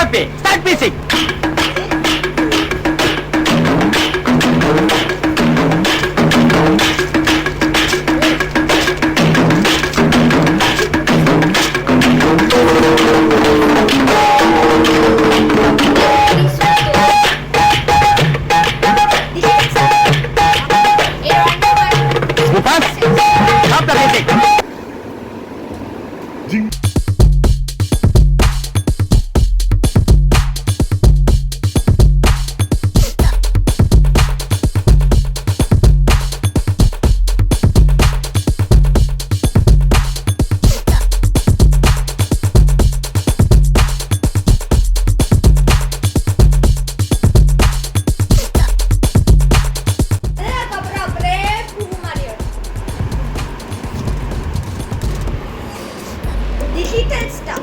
happy. Start music. Stop the music. Digital star.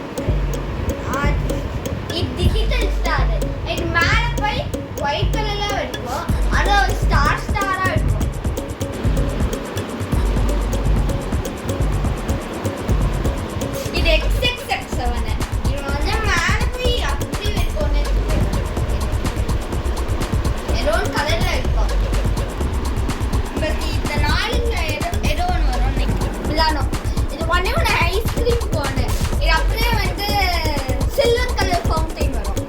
It digital star. It மேல போய் white கலர்ல இருக்கும். அது ஒரு ஸ்டாரா இருக்கும். இது XXX7. இது வந்து மேல போய் அப்படி இருக்கும்னு எரோன் கலர்ல இருக்கும். பட் இந்த நாளுங்க ஏதோ ஒன்று வரும் மிலானோ. இது ஒண்ணே ஒன்று ஐஸ்கிரீம் கோன். இது அப்படியே வந்து சில்வர் கலர் ஃபவுண்டைன் வரும்.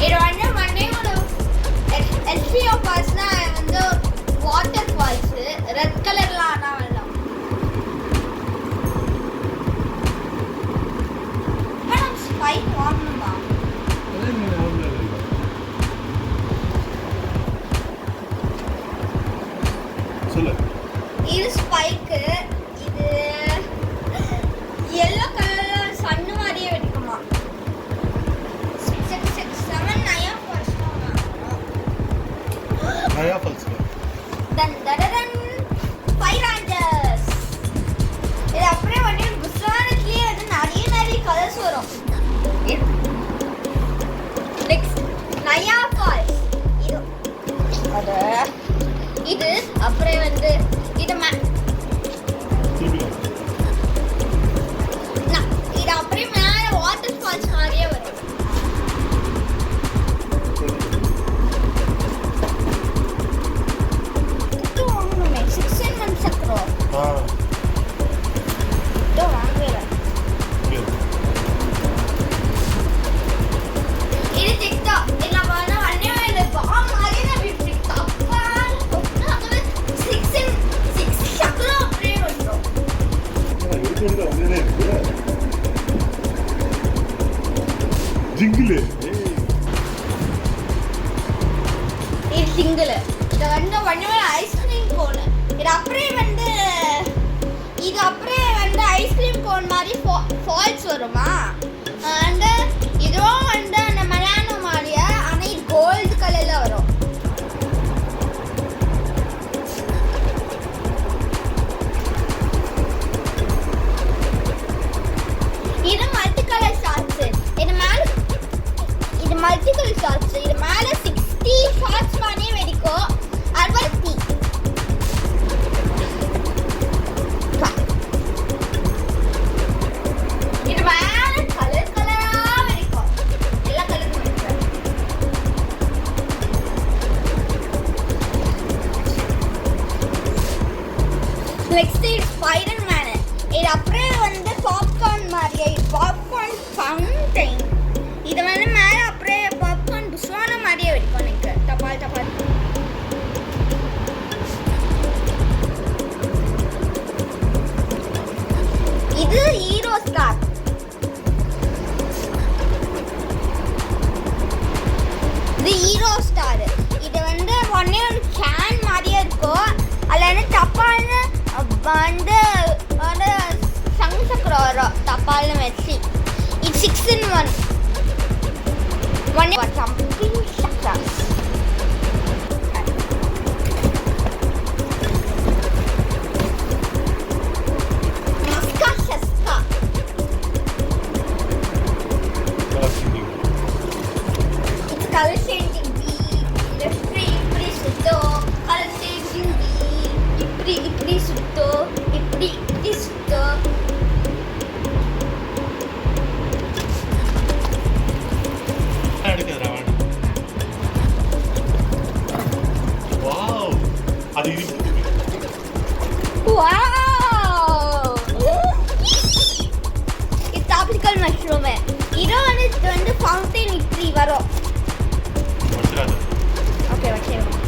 இது வந்து ஒண்ணே ஒன்று எஸ்பிஓ ஃபால்ஸ்னா வந்து வாட்டர் ஃபால்ஸ் ரெட் கலர்ல ஆனா வரலாம். மேடம் ஸ்பைக் வாங்கணுமா? இது ஸ்பைக்கு. இது yellow கலர்ல சன்னு மாதிரியே வெடிக்குமா? 667 நயா ஃபால்ஸ் நயா ஃபால்ஸ். தன் தடரன் ஃபைவ் ரேஞ்சர்ஸ். இது அப்படியே வந்து புஸ்வானத்திலே வந்து நிறைய கலர்ஸ் வரும். நெக்ஸ்ட் நயா ஃபால்ஸ். இது அப்படியே வந்து இது இது அப்படியே மேல வாட்டர் ஃபால்ஸ் மாதிரியே வரும். இது வாங்கணுமே 6 சக்கரம். இது வாங்கல. இது டிக்டா இல்ல வானா அண்ணே இல்ல பாம் மாதிரி நான் இப்படி தப்பா ஒண்ணாகவே 6 சக்கரம் அப்படியே வந்துரும். இது வந்து இருக்கு. ஜிங்கிள். இது சிங்கிள். இது வந்து ஒண்ணே ஐஸ்கிரீம் கோன். இது அப்படியே வந்து ஐஸ்கிரீம் கோன் மாதிரி ஃபால்ஸ் வருமா? அண்ட் இதுவும் வந்து அந்த மிலானோ மாதிரியா ஆனா இது கோல்டு கலர்ல வரும். இது மல்டி கலர் ஷார்ட்ஸ். இது மல்டி கலர் ஷார்ட்ஸ். இது மேல 60 ஷார்ட்ஸ் மாதிரியே வெடிக்கும். அறுபத்தி இது மேல கலர் கலரா வெடிக்கும். எல்லா கலரும் வெடிக்கும். நெக்ஸ்ட் இது ஸ்பைடர் மேன். இது அப்படியே வந்து பாப்கார்ன் மாதிரியே பாப்கார்ன் ஃபவுண்டைன். இது வந்து மேல அப்படியே பாப்கார்ன் புஸ்வான மாதிரியே வெடிக்கும். எனக்கு தபால் இது ஹீரோ ஸ்டார். இது ஹீரோ ஸ்டார். இது வந்து ஒண்ணே ஒரு கேன் மாதிரியே இருக்கும். அதுல வந்து தப்பால்னு வந்து சங்கு சக்கரம் வரும். தப்பால்னு வச்சு இது 6 in 1. ஒண்ணே சம்திங் சக்கரம். Color changing bee, இப்படி சுத்தோ. Color changing bee, இப்படி சுத்தோ. இப்படி மஷ்ரூமு. இதோ வந்து இது வந்து ஃபவுண்டைன் இப்படி வரும். ஒட்டுறாது. ஓகே வச்சிருவோம்.